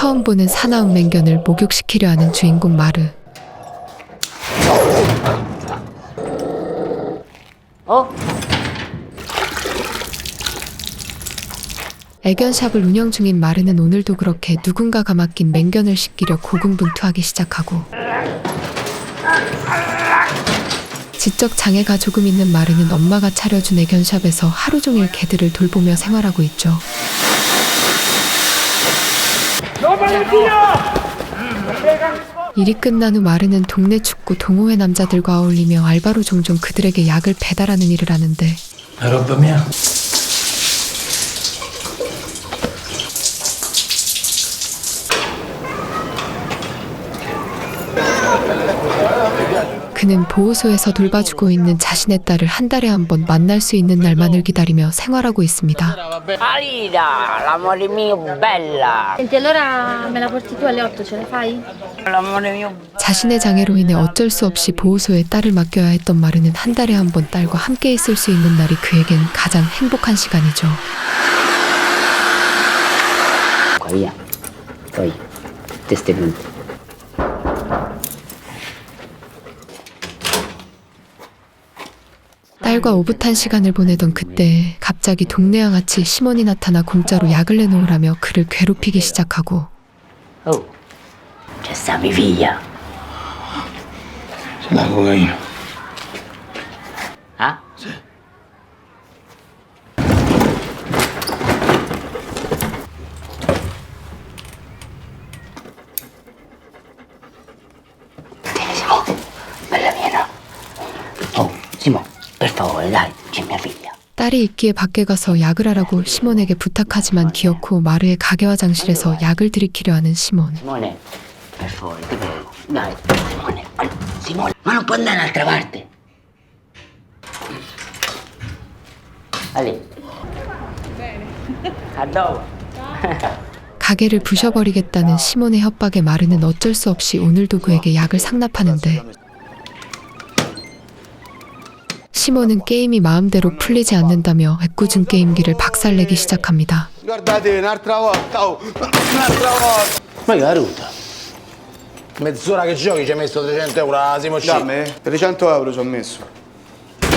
처음 보는 사나운 맹견을 목욕시키려 하는 주인공 마르. 애견샵을 운영 중인 마르는 오늘도 그렇게 누군가가 맡긴 맹견을 씻기려 고군분투하기 시작하고, 지적 장애가 조금 있는 마르는 엄마가 차려준 애견샵에서 하루 종일 개들을 돌보며 생활하고 있죠. 일이 끝난 후 마르는 동네 축구 동호회 남자들과 어울리며 알바로 종종 그들에게 약을 배달하는 일을 하는데, 그는 보호소에서 돌봐주고 있는 자신의 딸을 한 달에 한 번 만날 수 있는 날만을 기다리며 생활하고 있습니다. Alida, l'amore mio bella. Senti, allora me la porti tu alle 8, ce la fai? L'amore mio. 자신의 장애로 인해 어쩔 수 없이 보호소에 딸을 맡겨야 했던 마르는 한 달에 한 번 딸과 함께 있을 수 있는 날이 그에겐 가장 행복한 시간이죠. Via. Poi, teste punte. 딸과 오붓한 시간을 보내던 그때 갑자기 동네 양아치 시몬이 나타나 공짜로 약을 내놓으라며 그를 괴롭히기 시작하고, Oh, c'è sta mia figlia. C'è la cocaina. Ah? Sì. Tieni, Simo, bella mia, no? Oh, Simo, per favore, dai, c'è mia figlia. 딸이 있기에 밖에 가서 약을 하라고 시몬에게 부탁하지만 기어코 마르의 가게 화장실에서 약을 들이키려 하는 시몬. Simone, per favore, ti prego. Dai, Simone, Simone, ma non può andare un'altra parte. Ali. A dopo. 가게를 부셔버리겠다는 시몬의 협박에 마르는 어쩔 수 없이 오늘도 그에게 약을 상납하는데, 시몬은 게임이 마음대로 풀리지 않는다며 애꿎은 게임기를 박살내기 시작합니다. Guardate, un'altra volta, oh! Un'altra volta! Ma che caruta? Mezz'ora che giochi ci hai messo 300 euro a Simo Sci. Dammi, 300 euro ci ho messo. Che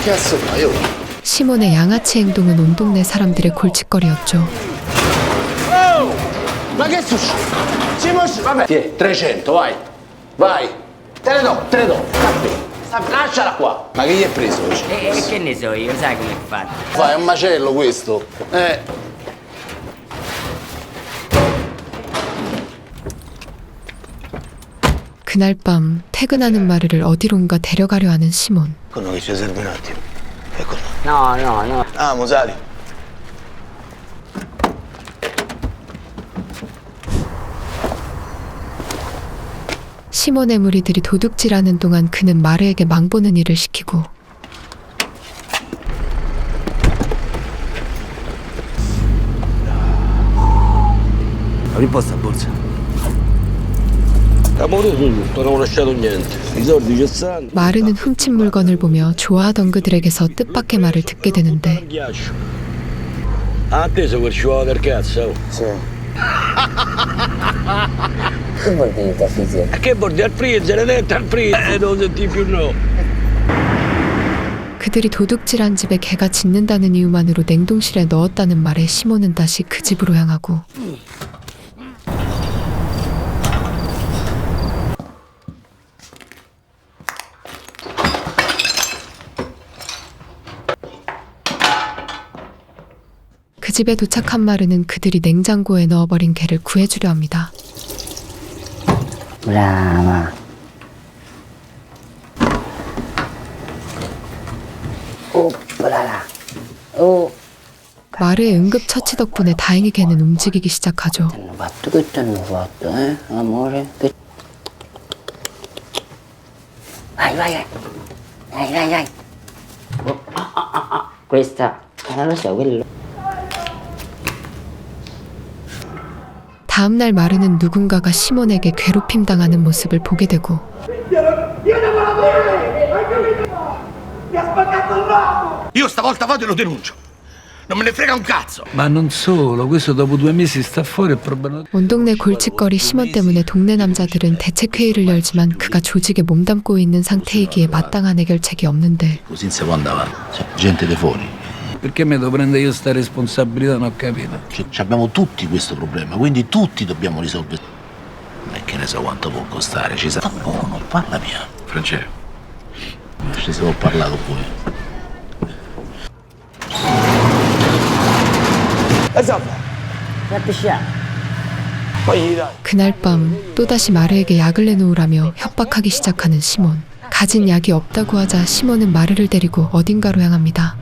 cazzo fai, io? 시몬의 양아치 행동은 온 동네 사람들의 골칫거리였죠. Ma che succede? Simo Sci, vabbè. Tiè, 300, vai. Vai. Te le do. Sappi. Lasciala qua. Ma che gli hai preso? E che ne so io, sai come è fatto? Vai, è un macello questo. 그날 밤 퇴근하는 마르를 어디론가 데려가려 하는 시몬. Quello che ci serve un attimo. Eccolo. No, no, no. Ah, Musali. 시몬의 무리들이 도둑질하는 동안 그는 마르에게 망보는 일을 시키고, Apri un po' sta borsa. Amore tutto, non ho lasciato niente. I soldi ci stanno. 마르는 훔친 물건을 보며 좋아하던 그들에게서 뜻밖의 말을 듣게 되는데, Ghiaccio. Ha atteso quel sciuolo del cazzo? Sì. Che vuol dire tua figlia? E che vuol dire al freezer? È detto al freezer. Non senti più no. 그들이 도둑질한 집에 개가 짖는다는 이유만으로 냉동실에 넣었다는 말에 시몬은 다시 그 집으로 향하고, 그 집에 도착한 마르는 그들이 냉장고에 넣어버린 개를 구해주려 합니다. Brava. Oppala. Oh. 마르의 응급처치 덕분에 다행히 개는 움직이기 시작하죠. T'hanno fatto, che t'hanno fatto, amore? Che... Vai. Vai. Oh, Questa, non lo so, quello. 다음날 마르는 누군가가 시몬에게 괴롭힘 당하는 모습을 보게 되고, Io stavolta vado e lo denuncio. Non me ne frega un cazzo. Ma non solo, questo dopo 2 mesi sta fuori il problema. 온 동네 골칫거리 심원 때문에 동네 남자들은 대책회의를 열지만 그가 조직에 몸담고 있는 상태이기에 마땅한 해결책이 없는데 Così non si può andare avanti. Cioè, gente di fuori. Perché mi devo prendere io sta responsabilità, non ho capito. Cioè, abbiamo tutti questo problema, quindi tutti dobbiamo risolvere. Non è che ne so quanto può costare, ci sa. Buono, parla piano. Francesco. Ci si può parlare con voi. 그날 밤 또다시 마르에게 약을 내놓으라며 협박하기 시작하는 시몬. 가진 약이 없다고 하자 시몬은 마르를 데리고 어딘가로 향합니다.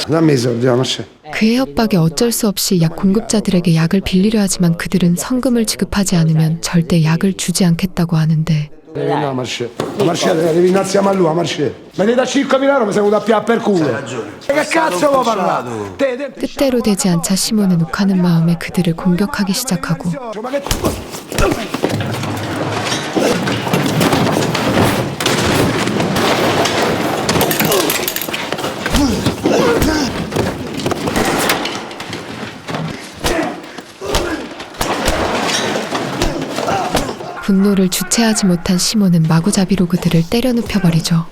Dammi i soldi, Marcello. 그의 협박에 어쩔 수 없이 약 공급자들에게 약을 빌리려 하지만 그들은 성금을 지급하지 않으면 절대 약을 주지 않겠다고 하는데 No, Marcello. Marcello, devi innalziare a lui, Marcello. Mi dai da 5.000 euro, mi sei venuto a pià per culo. Che cazzo vuoi parlare? 뜻대로 되지 않자 시몬은 욱하는 마음에 그들을 공격하기 시작하고 Ma che... 분노를 주체하지 못한 시몬은 마구잡이로 그들을 때려 눕혀버리죠.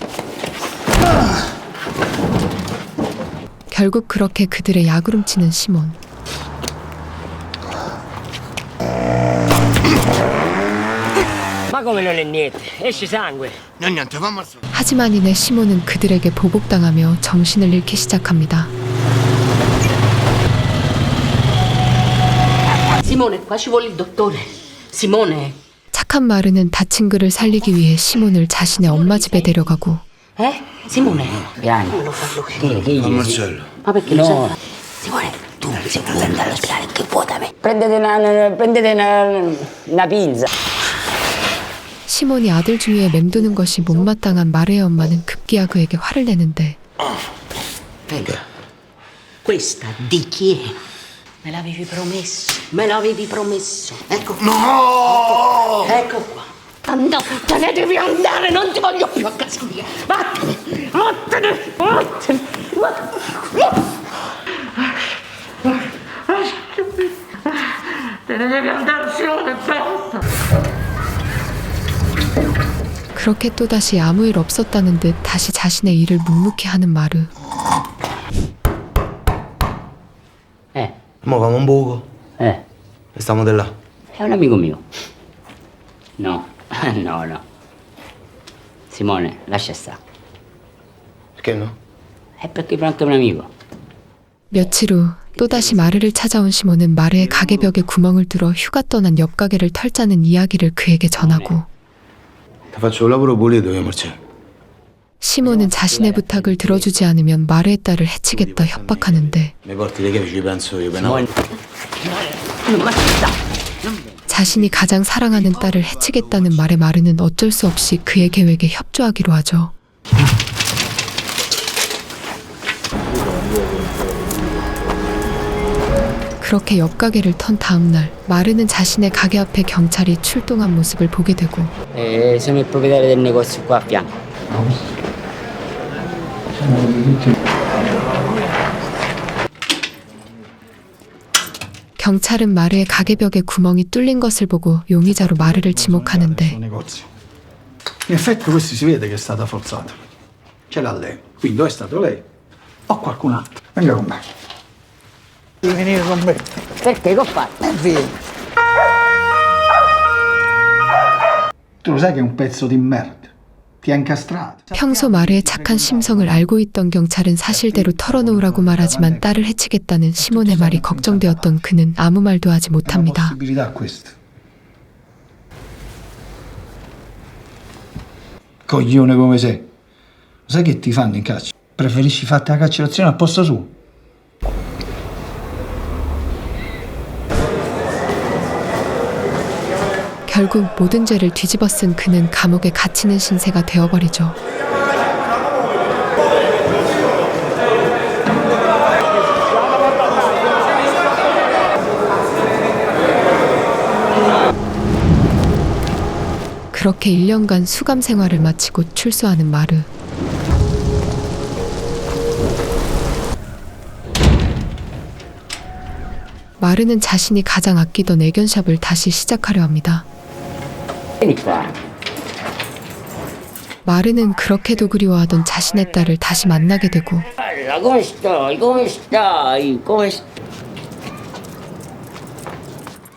결국 그렇게 그들의 약을 훔치는 시몬. Ma come non è niente? Esce sangue. Niente, fammi al 하지만 이내 시몬은 그들에게 보복당하며 정신을 잃기 시작합니다. Simone, qua ci vuole il dottore. Simone. 착한 마르는 다친 그를 살리기 위해 시몬을 자신의 엄마 집에 데려가고 Simone. Piano. Non lo farlo che Marcello. Ma perché lo sai? Simone, tu se vuoi andare all'ospedale, che vuoi da me? Prendete una pinza. 시몬이 아들 주위에 맴도는 것이 못마땅한 마르의 엄마는 급기야 그에게 화를 내는데 Venga. Questa di chi è? Me l'avevi promesso. Me l'avevi promesso. Ecco. No! Ecco qua. Anda, te ne devi andare, non ti voglio più a casa mia. Vattene, vattene, vattene, vattene. Te ne devi andare, Simone, basta. 그렇게 또다시 아무 일 없었다는 듯 다시 자신의 일을 묵묵히 하는 마르. Mo famo un buco e stiamo di là. È un amico mio. No, no. Simone, lascia stare. Perché no? È perché Franco è un amico. 며칠 후 또다시 마르를 찾아온 시몬은 마르의 가게벽에 구멍을 뚫어 휴가 떠난 옆 가게를 털자는 이야기를 그에게 전하고 Ti faccio un lavoro pulito io, Marcello. 시몬은 자신의 부탁을 들어주지 않으면 마르의 딸을 해치겠다 협박하는데 Mi porti le chiavi, ci penso io, però. 자신이 가장 사랑하는 딸을 해치겠다는 말에 마르는 어쩔 수 없이 그의 계획에 협조하기로 하죠. 그렇게 옆 가게를 턴 다음 날 마르는 자신의 가게 앞에 경찰이 출동한 모습을 보게 되고 Sono il proprietario del negozio qua a fianco. 경찰은 마르의 가게벽에 구멍이 뚫린 것을 보고 용의자로 마르를 지목하는데 negozio. In effetti questo si vede che è stata forzata. Ce l'ha lei. Quindi o è stato lei o qualcun altro. Venga con me. Devi venire con me. Perché che ho fatto? Vieni. Tu lo sai che è un pezzo di merda. Ti ha incastrato. 평소 마르의 착한 심성을 알고 있던 경찰은 사실대로 털어놓으라고 말하지만 딸을 해치겠다는 시몬의 말이 걱정되었던 그는 아무 말도 하지 못합니다. Possibilità questa. Coglione come sei. Sai che ti fanno in carcere? Preferisci farti la carcerazione al posto suo? 결국 모든 죄를 뒤집어 쓴 그는 감옥에 갇히는 신세가 되어버리죠. 그렇게 1년간 수감 생활을 마치고 출소하는 마르. 마르는 자신이 가장 아끼던 애견샵을 다시 시작하려 합니다. Vieni qua. 마르는 그렇게도 그리워하던 자신의 딸을 다시 만나게 되고 Guarda, come stai? Come stai? Come stai?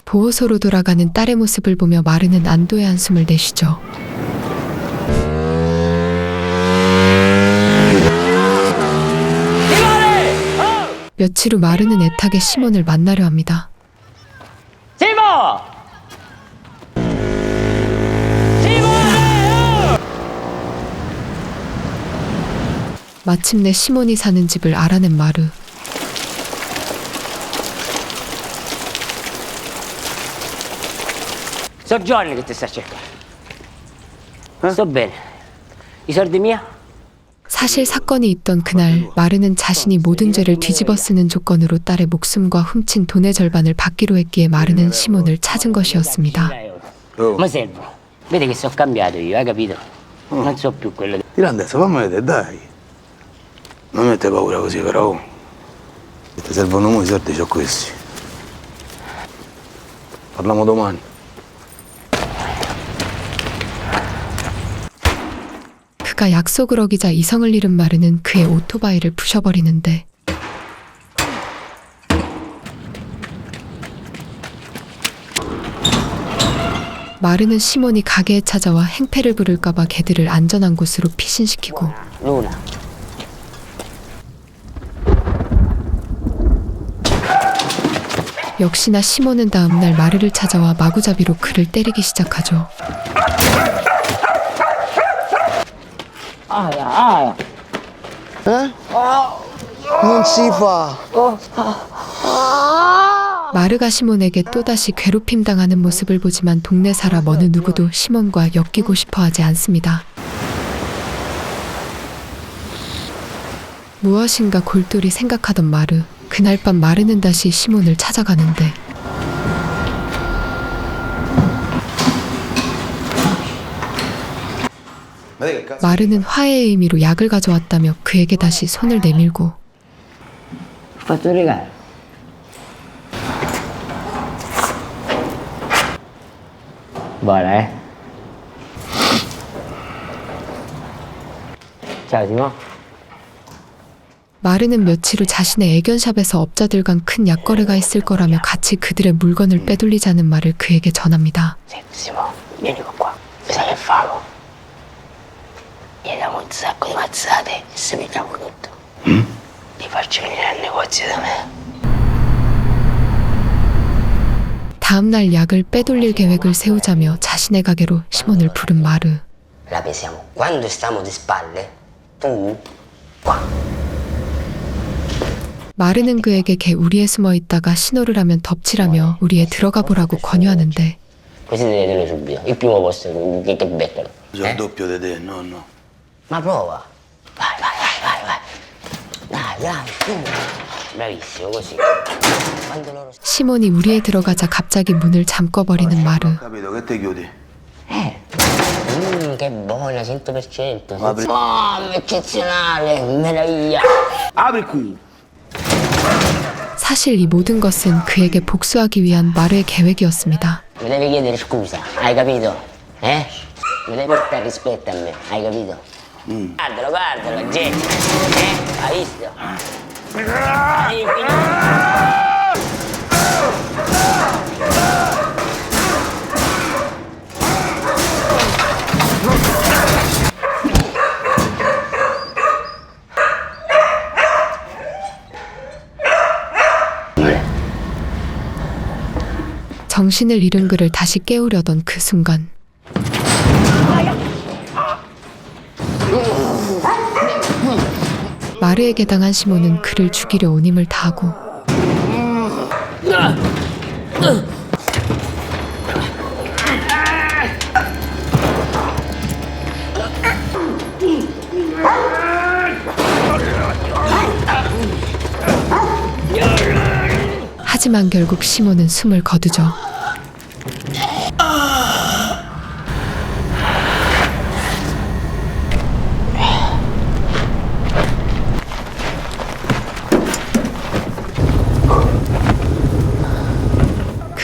보호소로 돌아가는 딸의 모습을 보며 마르는 안도의 한숨을 내쉬죠. 며칠 후 마르는 애타게 시몬을 만나려 합니다. Simo! 마침내 시몬이 사는 집을 알아낸 마르. So Johnny che ti sta cercando. Sto bene. I soldi miei? 사실 사건이 있던 그날 마르는 자신이 모든 죄를 뒤집어 쓰는 조건으로 딸의 목숨과 훔친 돈의 절반을 받기로 했기에 마르는 시몬을 찾은 것이었습니다. Ma servo. Vedi che sono cambiato io, hai capito? Non so più quello. Tira adesso, fammi vedere, dai. Non mette paura così, però. Ti servono mo' i soldi, c'ho questi. Parliamo domani. 그가 약속을 어기자 이성을 잃은 마르는 그의 오토바이를 부셔버리는데 마르는 시몬이 가게에 찾아와 행패를 부를까봐 개들을 안전한 곳으로 피신시키고 Luna. 역시나 시몬은 다음날 마르를 찾아와 마구잡이로 그를 때리기 시작하죠. Non si fa. 마르가 시몬에게 또다시 괴롭힘 당하는 모습을 보지만 동네 사람 어느 누구도 시몬과 엮이고 싶어 하지 않습니다. 무엇인가 골똘히 생각하던 마르. 그날 밤 마르는 다시 시몬을 찾아가는데 마르는 화해의 의미로 약을 가져왔다며 그에게 다시 손을 내밀고 Ho fatto un regalo. Buona, eh? Ciao, Simo. 마르는 며칠 후 자신의 애견샵에서 업자들 간 큰 약거래가 있을 거라며 같이 그들의 물건을 빼돌리자는 말을 그에게 전합니다. Senti, Simo, vieni qua. Mi sai che famo? Gli diamo un sacco di mazzate e se mettiamo tutto. Li faccio venire al negozio da me. 다음날 약을 빼돌릴 계획을 세우자며 자신의 가게로 시몬을 부른 마르. La pesiamo. Quando stiamo di spalle, tu qua. 마르는 그에게 개 우리에 숨어 있다가 신호를 하면 덮치라며 우리에 들어가 보라고 권유하는데 Così devi dirlo subito. Il primo posto che beccano. Sono il doppio di te, no, no. Ma prova. Vai, vai, vai, vai, vai. Dai, dai, tu. Bravissimo, così. Quando loro... 시몬이 우리에 들어가자 갑자기 문을 잠궈버리는 마르. Capito, che te chiudi? Che buona, 100%. Oh, eccezionale, meraviglia. Apri qui. 사실 이 모든 것은 그에게 복수하기 위한 마르의 계획이었습니다. Mi devi chiedere scusa, hai capito? Eh? Mi devi portare rispetto a me, hai capito? Guardalo, guardalo, gente. Hai visto? Hai finito? 정신을 잃은 그를 다시 깨우려던 그 순간 마르에게 당한 시몬은 그를 죽이려 온 힘을 다하고 하지만 결국 시몬은 숨을 거두죠.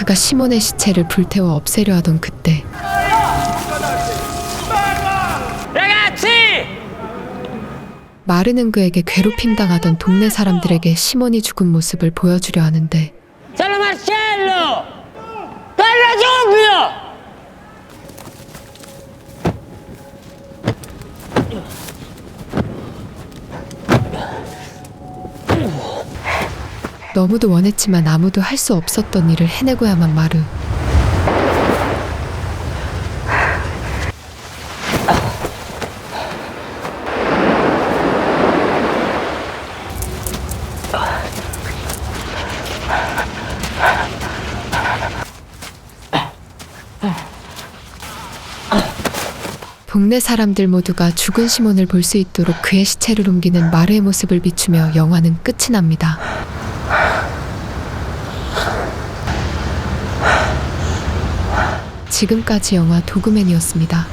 그가 시몬의 시체를 불태워 없애려 하던 그때 Ragazzi! 마르는 그에게 괴롭힘 당하던 동네 사람들에게 시몬이 죽은 모습을 보여주려 하는데 Sono Marcello! Torna subito! 너무도 원했지만 아무도 할 수 없었던 일을 해내고야만 마르. 동네 사람들 모두가 죽은 시몬을 볼 수 있도록 그의 시체를 옮기는 마르의 모습을 비추며 영화는 끝이 납니다. 지금까지 영화 도그맨이었습니다.